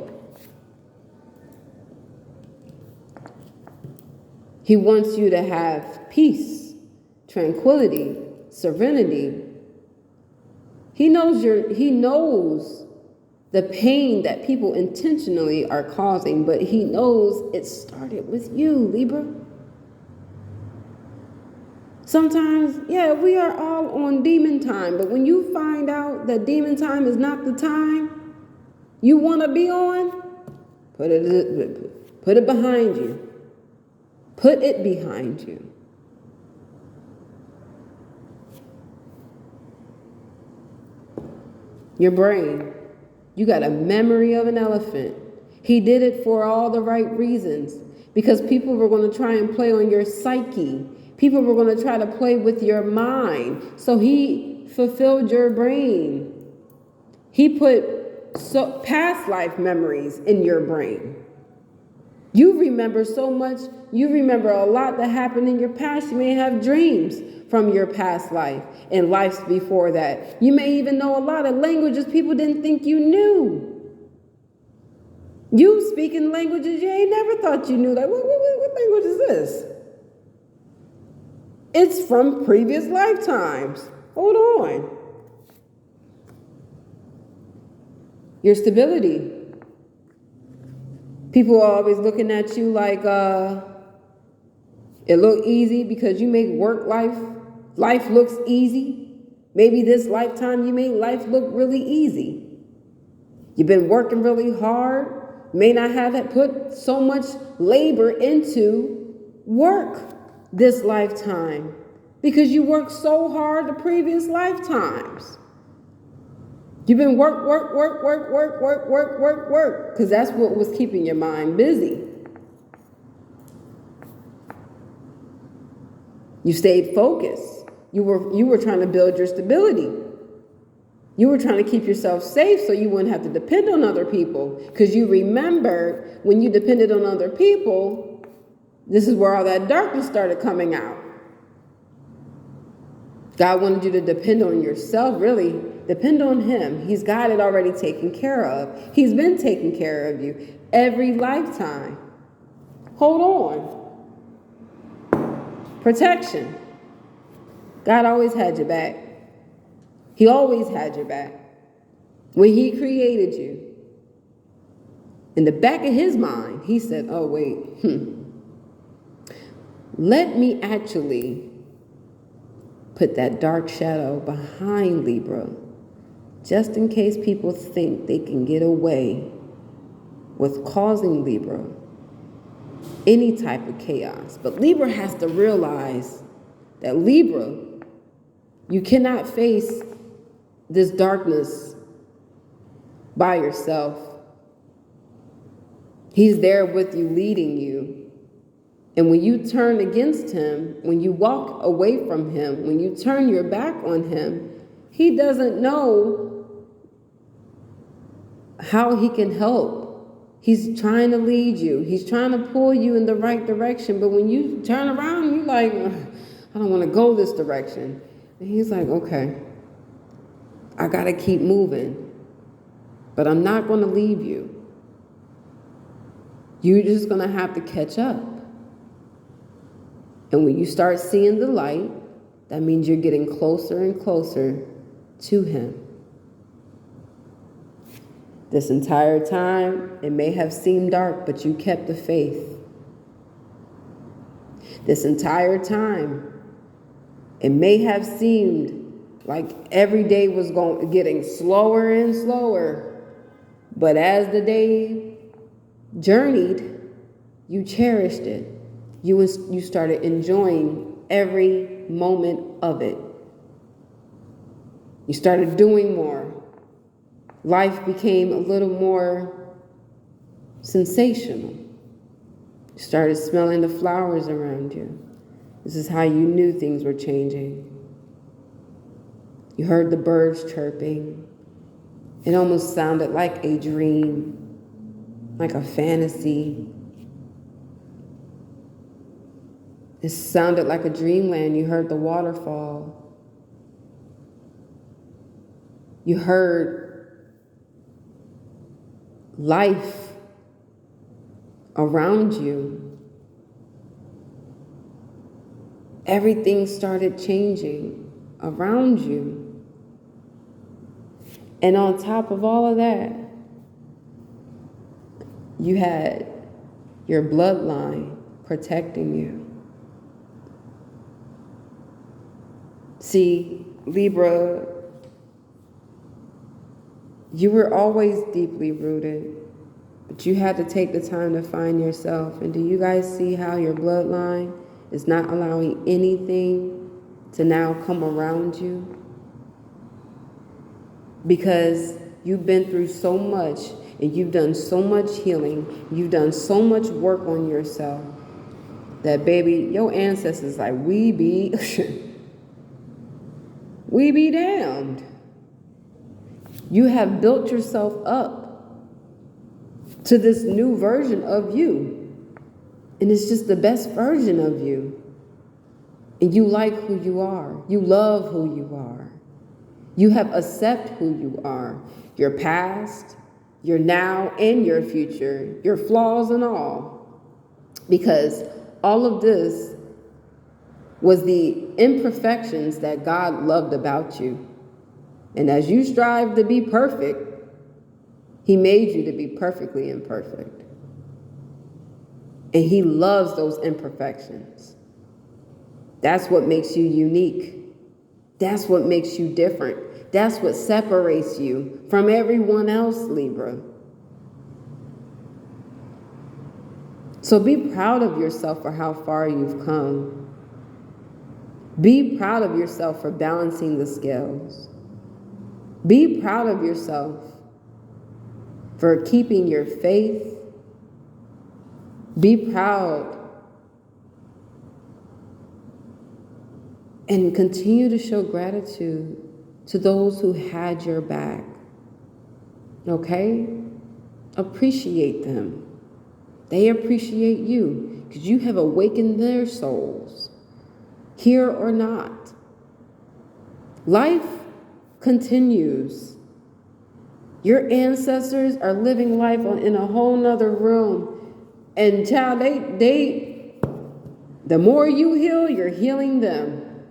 He wants you to have peace, tranquility, serenity. He knows the pain that people intentionally are causing, but he knows it started with you, Libra. Sometimes, yeah, we are all on demon time, but when you find out that demon time is not the time you want to be on, put it behind you. Put it behind you. Your brain. You got a memory of an elephant. He did it for all the right reasons. Because people were going to try and play on your psyche. People were going to try to play with your mind. So he fulfilled your brain. He put past life memories in your brain. You remember so much. You remember a lot that happened in your past. You may have dreams from your past life and lives before that. You may even know a lot of languages people didn't think you knew. You speaking languages you ain't never thought you knew. Like, what language is this? It's from previous lifetimes. Hold on. Your stability. People are always looking at you like it look easy because you make life looks easy. Maybe this lifetime you make life look really easy. You've been working really hard, may not have put so much labor into work this lifetime because you worked so hard the previous lifetimes. You've been work, because that's what was keeping your mind busy. You stayed focused. You were trying to build your stability. You were trying to keep yourself safe so you wouldn't have to depend on other people. Because you remember when you depended on other people, this is where all that darkness started coming out. God wanted you to depend on yourself, really. Depend on him. He's got it already taken care of. He's been taking care of you every lifetime. Hold on. Protection. God always had your back. He always had your back. When he created you, in the back of his mind, he said, oh, wait, let me actually put that dark shadow behind Libra, just in case people think they can get away with causing Libra any type of chaos. But Libra has to realize that Libra, you cannot face this darkness by yourself. He's there with you, leading you. And when you turn against him, when you walk away from him, when you turn your back on him, he doesn't know how he can help. He's trying to lead you. He's trying to pull you in the right direction. But when you turn around, you're like, I don't want to go this direction. And he's like, okay, I got to keep moving. But I'm not going to leave you. You're just going to have to catch up. And when you start seeing the light, that means you're getting closer and closer to him. This entire time, it may have seemed dark, but you kept the faith. This entire time, it may have seemed like every day was getting slower and slower, but as the day journeyed, you cherished it. You started enjoying every moment of it. You started doing more. Life became a little more sensational. You started smelling the flowers around you. This is how you knew things were changing. You heard the birds chirping. It almost sounded like a dream, like a fantasy. It sounded like a dreamland. You heard the waterfall. You heard life around you. Everything started changing around you. And on top of all of that, you had your bloodline protecting you. See, Libra, you were always deeply rooted, but you had to take the time to find yourself. And do you guys see how your bloodline is not allowing anything to now come around you? Because you've been through so much, and you've done so much healing, you've done so much work on yourself, that baby, your ancestors like, we be we be damned. You have built yourself up to this new version of you. And it's just the best version of you. And you like who you are. You love who you are. You have accepted who you are. Your past, your now, and your future. Your flaws and all. Because all of this was the imperfections that God loved about you. And as you strive to be perfect, He made you to be perfectly imperfect. And He loves those imperfections. That's what makes you unique. That's what makes you different. That's what separates you from everyone else, Libra. So be proud of yourself for how far you've come. Be proud of yourself for balancing the scales. Be proud of yourself for keeping your faith. Be proud and continue to show gratitude to those who had your back. Okay? Appreciate them. They appreciate you because you have awakened their souls. Here or not. Life continues. Your ancestors are living life in a whole nother room. And child, the more you heal, you're healing them.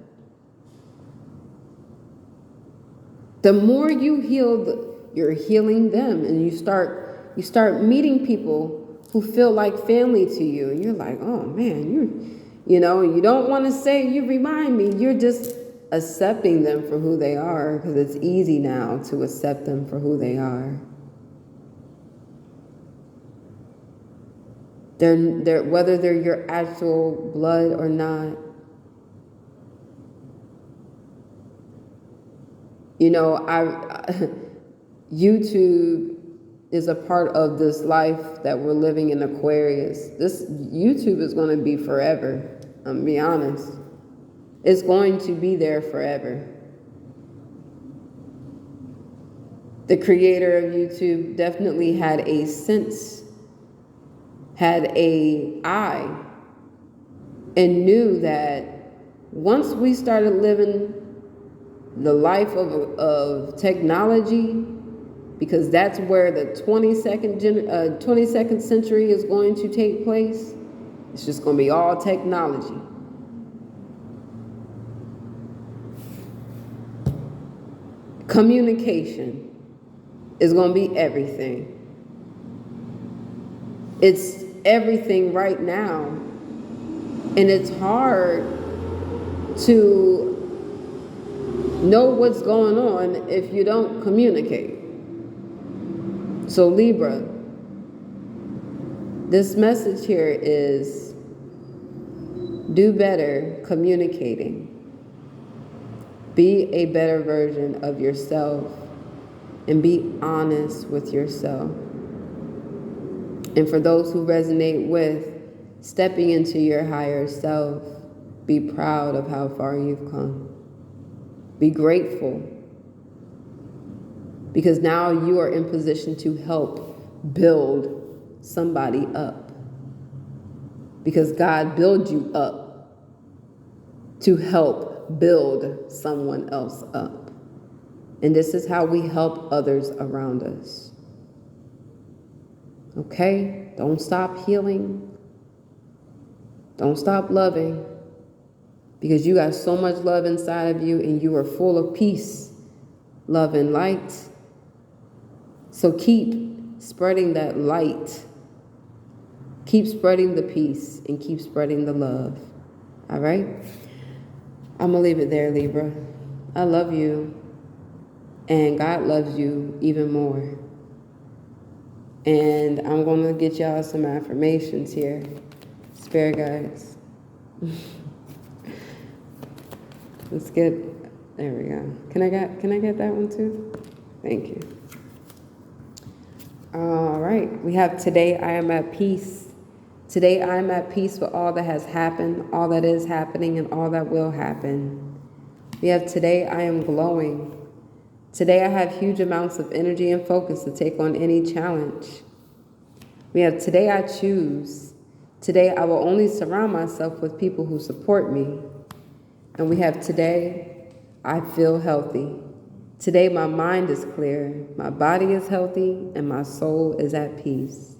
The more you heal, you're healing them. And you start meeting people who feel like family to you. And you're like, oh man, you don't want to say, you remind me. You're just accepting them for who they are, because it's easy now to accept them for who they are. They're whether they're your actual blood or not. YouTube is a part of this life that we're living in Aquarius. This YouTube is going to be forever. I'm going to be honest. It's going to be there forever. The creator of YouTube definitely had a sense, had an eye, and knew that once we started living the life of technology, because that's where the 22nd century is going to take place, it's just going to be all technology. Communication is going to be everything. It's everything right now. And it's hard to know what's going on if you don't communicate. So Libra, this message here is do better communicating. Be a better version of yourself and be honest with yourself. And for those who resonate with stepping into your higher self, be proud of how far you've come. Be grateful, because now you are in position to help build somebody up. Because God built you up to help build someone else up. And this is how we help others around us. Okay? Don't stop healing. Don't stop loving. Because you got so much love inside of you and you are full of peace, love, and light. So keep spreading that light. Keep spreading the peace and keep spreading the love. All right? I'm going to leave it there, Libra. I love you. And God loves you even more. And I'm going to get y'all some affirmations here. Spirit guides. Let's get, there we go. Can I get that one too? Thank you. All right. We have today I am at peace. Today I am at peace with all that has happened, all that is happening, and all that will happen. We have today I am glowing. Today I have huge amounts of energy and focus to take on any challenge. We have today I choose. Today I will only surround myself with people who support me. And we have today I feel healthy. Today my mind is clear, my body is healthy, and my soul is at peace.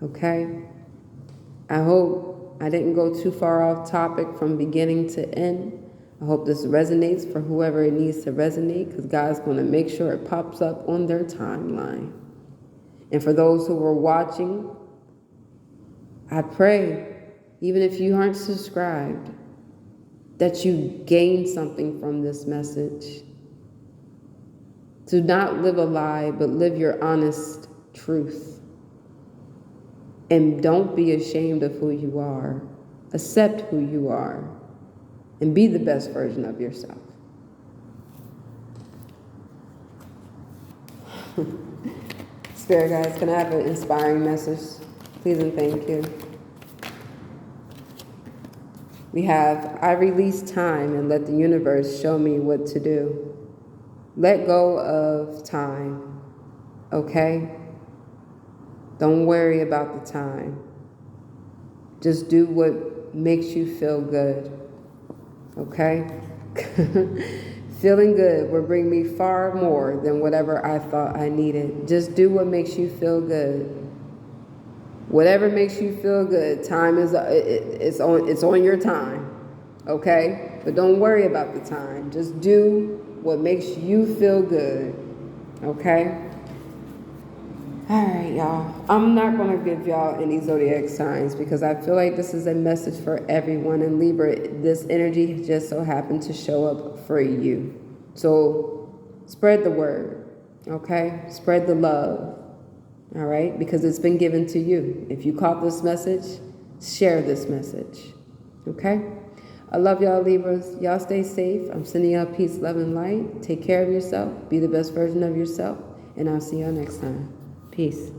Okay? I hope I didn't go too far off topic from beginning to end. I hope this resonates for whoever it needs to resonate, because God's going to make sure it pops up on their timeline. And for those who were watching, I pray, even if you aren't subscribed, that you gain something from this message. Do not live a lie, but live your honest truth. And don't be ashamed of who you are. Accept who you are. And be the best version of yourself. Spirit guides, can I have an inspiring message? Please and thank you. We have, I release time and let the universe show me what to do. Let go of time, okay? Don't worry about the time. Just do what makes you feel good, okay? Feeling good will bring me far more than whatever I thought I needed. Just do what makes you feel good. Whatever makes you feel good, time is it's on your time, okay? But don't worry about the time. Just do what makes you feel good, okay? All right, y'all. I'm not going to give y'all any zodiac signs because I feel like this is a message for everyone. And Libra, this energy just so happened to show up for you. So spread the word, okay? Spread the love, all right? Because it's been given to you. If you caught this message, share this message, okay? I love y'all, Libras. Y'all stay safe. I'm sending y'all peace, love, and light. Take care of yourself. Be the best version of yourself. And I'll see y'all next time. Peace.